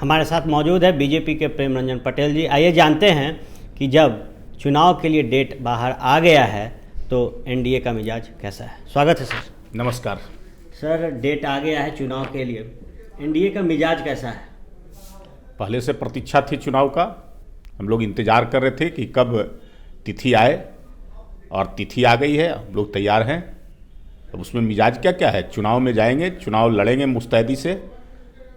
हमारे साथ मौजूद है बीजेपी के प्रेम रंजन पटेल जी। आइए जानते हैं कि जब चुनाव के लिए डेट बाहर आ गया है तो एनडीए का मिजाज कैसा है। स्वागत है सर। नमस्कार सर, डेट आ गया है चुनाव के लिए, एनडीए का मिजाज कैसा है? पहले से प्रतीक्षा थी चुनाव का, हम लोग इंतजार कर रहे थे कि कब तिथि आए और तिथि आ गई है, हम लोग तैयार हैं। अब उसमें मिजाज क्या क्या है, चुनाव में जाएंगे, चुनाव लड़ेंगे मुस्तैदी से,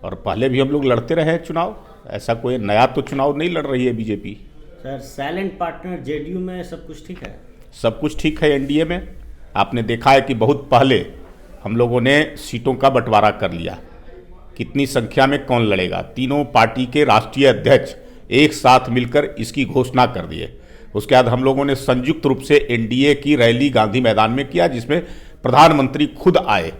और पहले भी हम लोग लड़ते रहे हैं चुनाव। ऐसा कोई नया तो चुनाव नहीं लड़ रही है BJP. Sir, silent partner JDU में सब कुछ ठीक है? सब कुछ ठीक है एनडीए में। आपने देखा है कि बहुत पहले हम लोगों ने सीटों का बंटवारा कर लिया, कितनी संख्या में कौन लड़ेगा। तीनों पार्टी के राष्ट्रीय अध्यक्ष एक साथ मिलकर इसकी घोषणा कर दिए। उसके बाद हम लोगों ने संयुक्त रूप से एनडीए की रैली गांधी मैदान में किया, जिसमें प्रधानमंत्री खुद आए।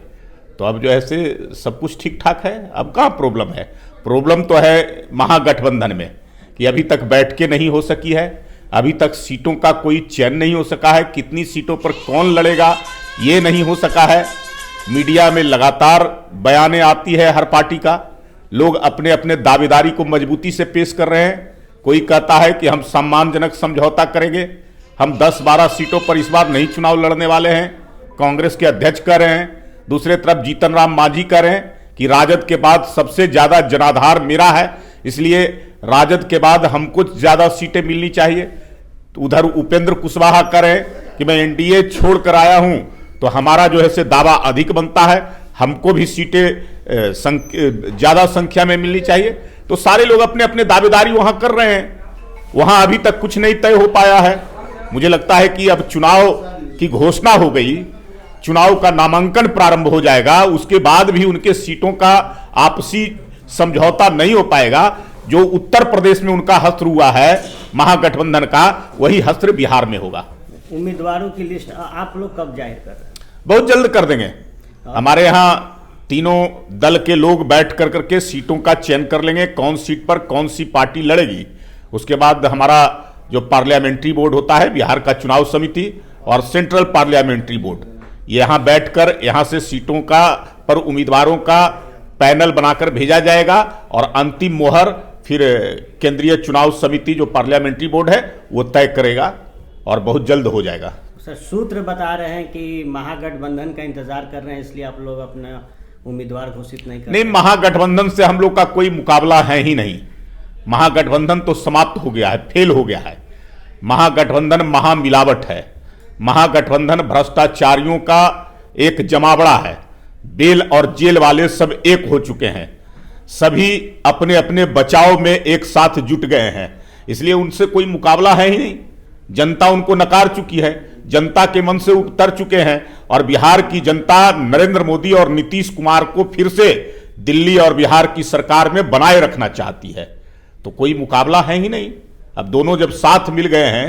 तो अब जो है से सब कुछ ठीक ठाक है। अब कहाँ प्रॉब्लम है? प्रॉब्लम तो है महागठबंधन में कि अभी तक बैठकें नहीं हो सकी है, अभी तक सीटों का कोई चयन नहीं हो सका है, कितनी सीटों पर कौन लड़ेगा ये नहीं हो सका है। मीडिया में लगातार बयानें आती है हर पार्टी का, लोग अपने अपने दावेदारी को मजबूती से पेश कर रहे हैं। कोई कहता है कि हम सम्मानजनक समझौता करेंगे, हम 10-12 सीटों पर इस बार नहीं चुनाव लड़ने वाले हैं, कांग्रेस के अध्यक्ष कह रहे हैं। दूसरे तरफ जीतन राम मांझी कह रहे हैं कि राजद के बाद सबसे ज्यादा जनाधार मेरा है, इसलिए राजद के बाद हमको ज्यादा सीटें मिलनी चाहिए। तो उधर उपेंद्र कुशवाहा कह रहे हैं कि मैं एनडीए छोड़कर आया हूं तो हमारा जो है से दावा अधिक बनता है, हमको भी सीटें ज्यादा संख्या में मिलनी चाहिए। तो सारे लोग अपने अपने दावेदारी वहां कर रहे हैं, वहां अभी तक कुछ नहीं तय हो पाया है। मुझे लगता है कि अब चुनाव की घोषणा हो गई, चुनाव का नामांकन प्रारंभ हो जाएगा, उसके बाद भी उनके सीटों का आपसी समझौता नहीं हो पाएगा। जो उत्तर प्रदेश में उनका हस्त्र हुआ है महागठबंधन का, वही हस्त्र बिहार में होगा। उम्मीदवारों की लिस्ट आप लोग कब जाहिर कर रहे हैं? बहुत जल्द कर देंगे। हमारे यहाँ तीनों दल के लोग बैठ कर करके सीटों का चयन कर लेंगे, कौन सीट पर कौन सी पार्टी लड़ेगी। उसके बाद हमारा जो पार्लियामेंट्री बोर्ड होता है, बिहार का चुनाव समिति और सेंट्रल पार्लियामेंट्री बोर्ड, यहां बैठकर यहां से सीटों का पर उम्मीदवारों का पैनल बनाकर भेजा जाएगा और अंतिम मोहर फिर केंद्रीय चुनाव समिति जो पार्लियामेंट्री बोर्ड है वो तय करेगा और बहुत जल्द हो जाएगा। सर, सूत्र बता रहे हैं कि महागठबंधन का इंतजार कर रहे हैं, इसलिए आप लोग अपना उम्मीदवार घोषित नहीं कर रहे। नहीं, महागठबंधन से हम लोग का कोई मुकाबला है ही नहीं। महागठबंधन तो समाप्त हो गया है, फेल हो गया है। महागठबंधन महामिलावट है, महागठबंधन भ्रष्टाचारियों का एक जमावड़ा है। बेल और जेल वाले सब एक हो चुके हैं, सभी अपने अपने बचाव में एक साथ जुट गए हैं, इसलिए उनसे कोई मुकाबला है ही नहीं। जनता उनको नकार चुकी है, जनता के मन से उतर चुके हैं और बिहार की जनता नरेंद्र मोदी और नीतीश कुमार को फिर से दिल्ली और बिहार की सरकार में बनाए रखना चाहती है। तो कोई मुकाबला है ही नहीं। अब दोनों जब साथ मिल गए हैं,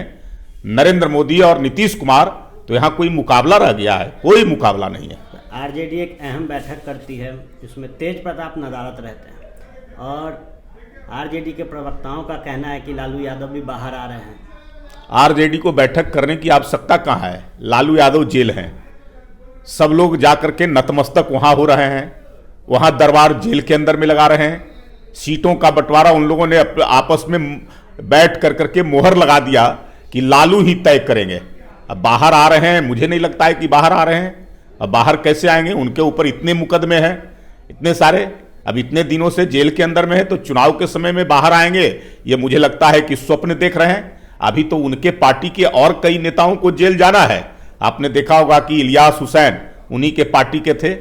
नरेंद्र मोदी और नीतीश कुमार, तो यहां कोई मुकाबला रह गया है? कोई मुकाबला नहीं है। आरजेडी एक अहम बैठक करती है, जिसमें तेज प्रताप नदारत रहते हैं और आरजेडी के प्रवक्ताओं का कहना है कि लालू यादव भी बाहर आ रहे हैं। आरजेडी को बैठक करने की आवश्यकता कहां है? लालू यादव जेल हैं, सब लोग जाकर के नतमस्तक वहां हो रहे हैं, वहां दरबार जेल के अंदर में लगा रहे हैं। सीटों का बंटवारा उन लोगों ने आपस में बैठ कर करके मोहर लगा दिया कि लालू ही तय करेंगे। अब बाहर आ रहे हैं, मुझे नहीं लगता है कि बाहर आ रहे हैं। अब बाहर कैसे आएंगे? उनके ऊपर इतने मुकदमे हैं, इतने सारे, अब इतने दिनों से जेल के अंदर में है, तो चुनाव के समय में बाहर आएंगे, ये मुझे लगता है कि स्वप्न देख रहे हैं। अभी तो उनके पार्टी के और कई नेताओं को जेल जाना है। आपने देखा होगा कि इलियास हुसैन उन्हीं के पार्टी के थे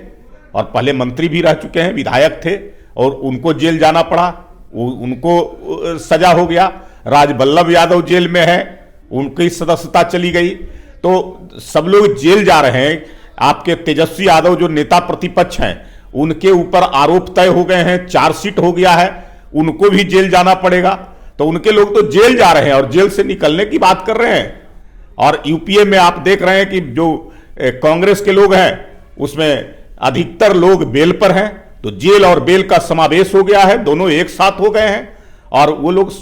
और पहले मंत्री भी रह चुके हैं, विधायक थे, और उनको जेल जाना पड़ा, उनको सजा हो गया। राजबल्लभ यादव जेल में है, उनकी सदस्यता चली गई। तो सब लोग जेल जा रहे हैं। आपके तेजस्वी यादव जो नेता प्रतिपक्ष हैं, उनके ऊपर आरोप तय हो गए हैं, चार्जशीट हो गया है, उनको भी जेल जाना पड़ेगा। तो उनके लोग तो जेल जा रहे हैं और जेल से निकलने की बात कर रहे हैं। और यूपीए में आप देख रहे हैं कि जो कांग्रेस के लोग हैं उसमें अधिकतर लोग बेल पर हैं। तो जेल और बेल का समावेश हो गया है, दोनों एक साथ हो गए हैं और वो लोग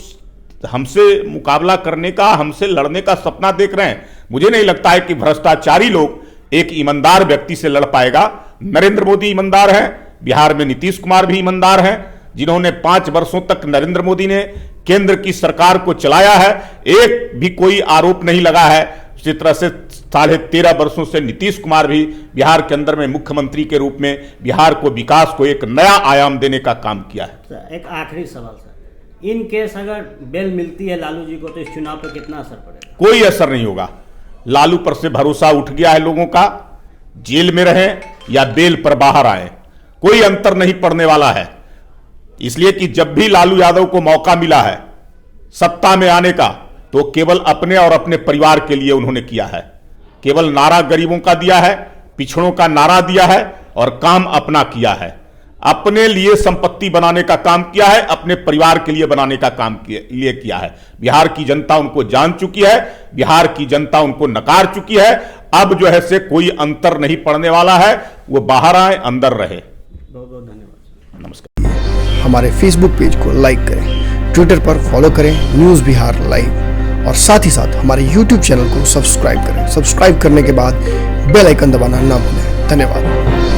हमसे मुकाबला करने का, हमसे लड़ने का सपना देख रहे हैं। मुझे नहीं लगता है कि भ्रष्टाचारी लोग एक ईमानदार व्यक्ति से लड़ पाएगा। नरेंद्र मोदी ईमानदार है, बिहार में नीतीश कुमार भी ईमानदार हैं, जिन्होंने 5 वर्षों तक नरेंद्र मोदी ने केंद्र की सरकार को चलाया है, एक भी कोई आरोप नहीं लगा है। उसी तरह से 13.5 वर्षों से नीतीश कुमार भी बिहार के अंदर में मुख्यमंत्री के रूप में बिहार को विकास को एक नया आयाम देने का काम किया है। एक आखिरी सवाल सर, इन केस अगर बेल मिलती है लालू जी को तो इस चुनाव पर कितना असर पड़ेगा? कोई असर नहीं होगा। लालू पर से भरोसा उठ गया है लोगों का, जेल में रहें या बेल पर बाहर आए, कोई अंतर नहीं पड़ने वाला है। इसलिए कि जब भी लालू यादव को मौका मिला है सत्ता में आने का, तो केवल अपने और अपने परिवार के लिए उन्होंने किया है। केवल नारा गरीबों का दिया है, पिछड़ों का नारा दिया है और काम अपना किया है। अपने लिए संपत्ति बनाने का काम किया है, अपने परिवार के लिए बनाने का काम लिए किया है। बिहार की जनता उनको जान चुकी है, बिहार की जनता उनको नकार चुकी है। अब जो है से कोई अंतर नहीं पड़ने वाला है, वो बाहर आए अंदर रहे। बहुत बहुत धन्यवाद। नमस्कार। हमारे फेसबुक पेज को लाइक करें, ट्विटर पर फॉलो करें न्यूज़ बिहार लाइव, और साथ ही साथ हमारे यूट्यूब चैनल को सब्सक्राइब करें। सब्सक्राइब करने के बाद बेल आइकन दबाना ना भूलें। धन्यवाद।